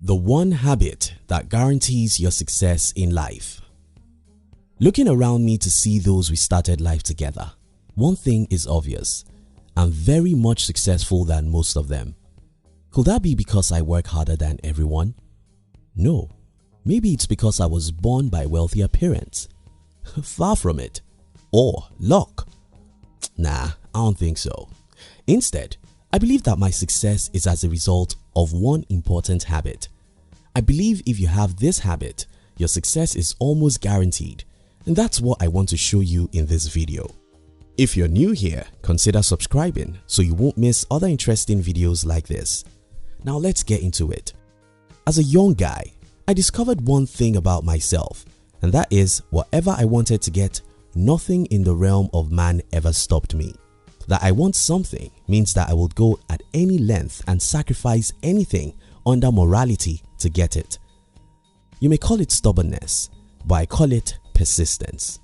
The one habit that guarantees your success in life. Looking around me to see those we started life together, one thing is obvious: I'm very much successful than most of them. Could that be because I work harder than everyone? No. Maybe it's because I was born by wealthier parents. Far from it. Or luck. Nah, I don't think so. Instead, I believe that my success is as a result of one important habit. I believe if you have this habit, your success is almost guaranteed, and that's what I want to show you in this video. If you're new here, consider subscribing so you won't miss other interesting videos like this. Now let's get into it. As a young guy, I discovered one thing about myself, and that is whatever I wanted to get, nothing in the realm of man ever stopped me. That I want something means that I will go at any length and sacrifice anything under morality to get it. You may call it stubbornness, but I call it persistence.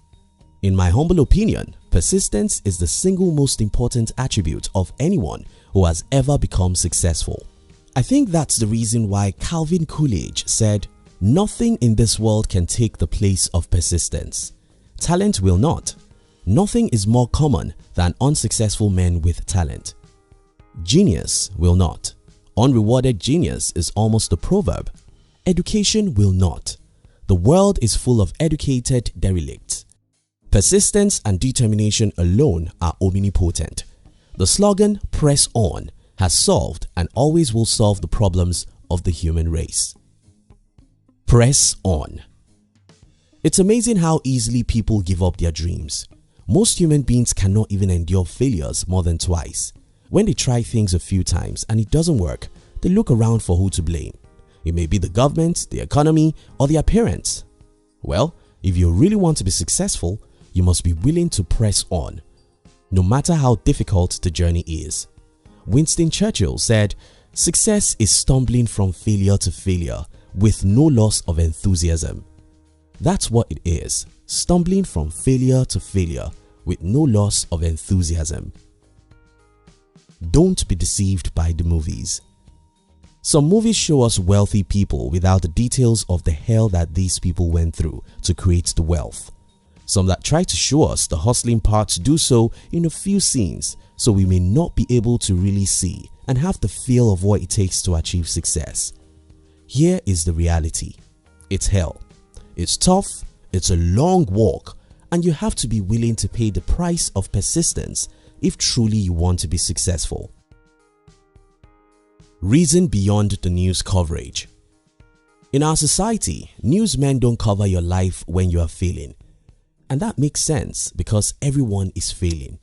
In my humble opinion, persistence is the single most important attribute of anyone who has ever become successful. I think that's the reason why Calvin Coolidge said, "Nothing in this world can take the place of persistence. Talent will not. Nothing is more common than unsuccessful men with talent. Genius will not. Unrewarded genius is almost a proverb. Education will not. The world is full of educated derelicts. Persistence and determination alone are omnipotent. The slogan 'Press on' has solved and always will solve the problems of the human race." Press on. It's amazing how easily people give up their dreams. Most human beings cannot even endure failures more than twice. When they try things a few times and it doesn't work, they look around for who to blame. It may be the government, the economy, or their parents. Well, if you really want to be successful, you must be willing to press on, no matter how difficult the journey is. Winston Churchill said, "Success is stumbling from failure to failure with no loss of enthusiasm." That's what it is, stumbling from failure to failure with no loss of enthusiasm. Don't be deceived by the movies. Some movies show us wealthy people without the details of the hell that these people went through to create the wealth. Some that try to show us the hustling parts do so in a few scenes, so we may not be able to really see and have the feel of what it takes to achieve success. Here is the reality. It's hell. It's tough, it's a long walk, and you have to be willing to pay the price of persistence if truly you want to be successful. Reason beyond the news coverage. In our society, newsmen don't cover your life when you are failing. And that makes sense because everyone is failing.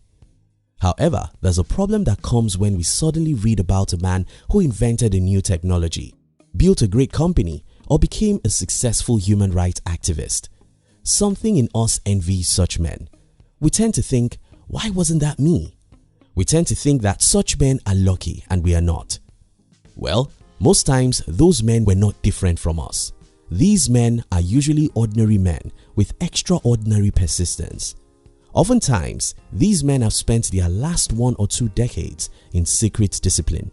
However, there's a problem that comes when we suddenly read about a man who invented a new technology, built a great company, or became a successful human rights activist. Something in us envies such men. We tend to think, why wasn't that me? We tend to think that such men are lucky and we are not. Well, most times those men were not different from us. These men are usually ordinary men with extraordinary persistence. Oftentimes, these men have spent their last 1 or 2 decades in secret discipline.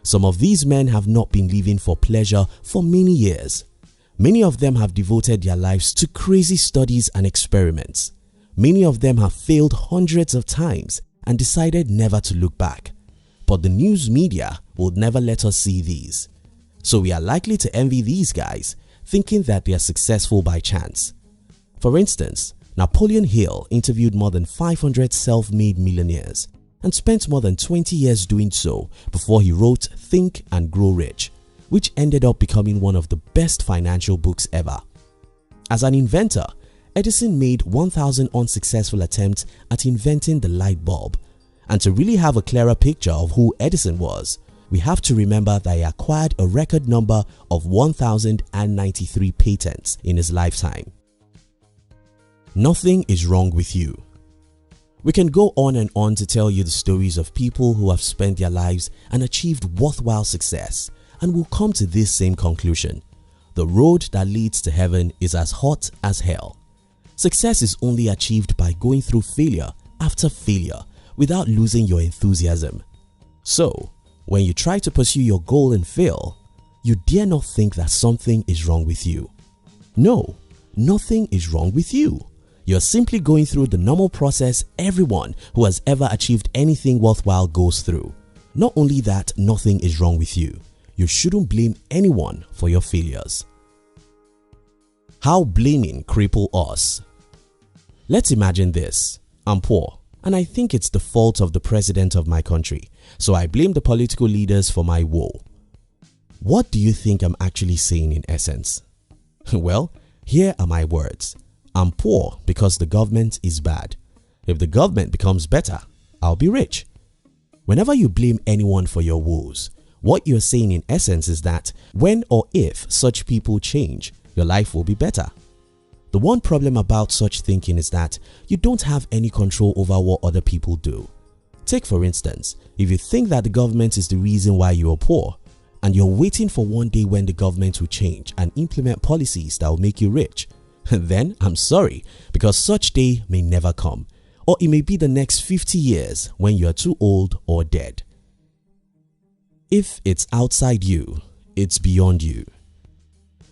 Some of these men have not been living for pleasure for many years. Many of them have devoted their lives to crazy studies and experiments. Many of them have failed hundreds of times and decided never to look back. But the news media will never let us see these. So we are likely to envy these guys, thinking that they are successful by chance. For instance, Napoleon Hill interviewed more than 500 self-made millionaires and spent more than 20 years doing so before he wrote Think and Grow Rich, which ended up becoming one of the best financial books ever. As an inventor, Edison made 1,000 unsuccessful attempts at inventing the light bulb. And to really have a clearer picture of who Edison was, we have to remember that he acquired a record number of 1,093 patents in his lifetime. Nothing is wrong with you. We can go on and on to tell you the stories of people who have spent their lives and achieved worthwhile success, and will come to this same conclusion: the road that leads to heaven is as hot as hell. Success is only achieved by going through failure after failure without losing your enthusiasm. So, when you try to pursue your goal and fail, you dare not think that something is wrong with you. No, nothing is wrong with you. You're simply going through the normal process everyone who has ever achieved anything worthwhile goes through. Not only that, nothing is wrong with you. You shouldn't blame anyone for your failures. How blaming cripple us. Let's imagine this. I'm poor and I think it's the fault of the president of my country, so I blame the political leaders for my woe. What do you think I'm actually saying in essence? Well, here are my words. I'm poor because the government is bad. If the government becomes better, I'll be rich. Whenever you blame anyone for your woes, what you're saying in essence is that when or if such people change, your life will be better. The one problem about such thinking is that you don't have any control over what other people do. Take for instance, if you think that the government is the reason why you are poor, and you're waiting for one day when the government will change and implement policies that will make you rich, then I'm sorry, because such day may never come, or it may be the next 50 years when you are too old or dead. If it's outside you, it's beyond you.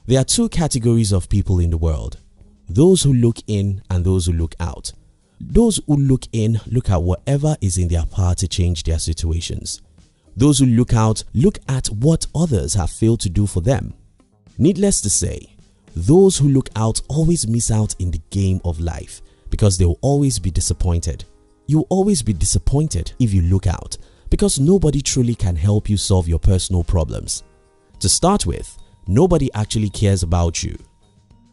There are two categories of people in the world. Those who look in and those who look out. Those who look in look at whatever is in their power to change their situations. Those who look out look at what others have failed to do for them. Needless to say, those who look out always miss out in the game of life because they will always be disappointed. You will always be disappointed if you look out because nobody truly can help you solve your personal problems. To start with, nobody actually cares about you.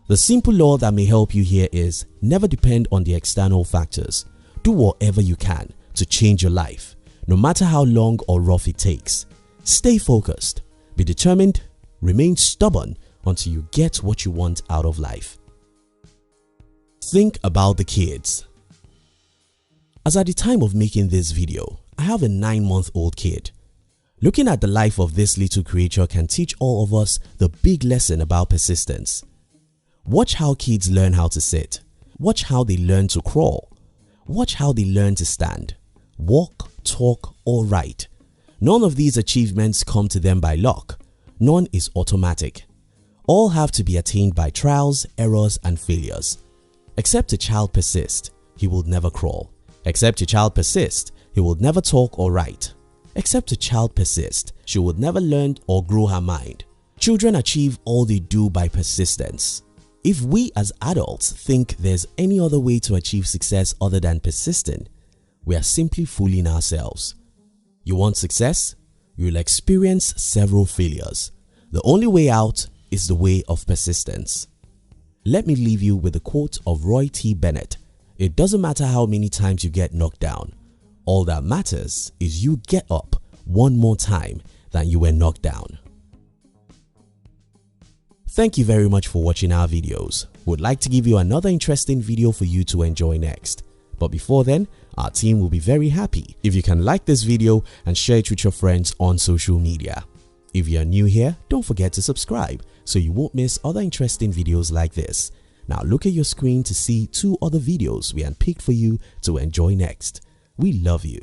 The simple law that may help you here is never depend on the external factors. Do whatever you can to change your life, no matter how long or rough it takes. Stay focused, be determined, remain stubborn until you get what you want out of life. Think about the kids. As at the time of making this video, I have a 9-month-old kid. Looking at the life of this little creature can teach all of us the big lesson about persistence. Watch how kids learn how to sit. Watch how they learn to crawl. Watch how they learn to stand, walk, talk, or write. None of these achievements come to them by luck. None is automatic. All have to be attained by trials, errors, and failures. Except a child persist, he will never crawl. Except a child persist, he will never talk or write. Except a child persist, she will never learn or grow her mind. Children achieve all they do by persistence. If we as adults think there's any other way to achieve success other than persisting, we are simply fooling ourselves. You want success? You will experience several failures. The only way out is the way of persistence. Let me leave you with a quote of Roy T. Bennett. It doesn't matter how many times you get knocked down. All that matters is you get up one more time than you were knocked down. Thank you very much for watching our videos. We'd like to give you another interesting video for you to enjoy next. But before then, our team will be very happy if you can like this video and share it with your friends on social media. If you are new here, don't forget to subscribe so you won't miss other interesting videos like this. Now look at your screen to see 2 other videos we handpicked for you to enjoy next. We love you.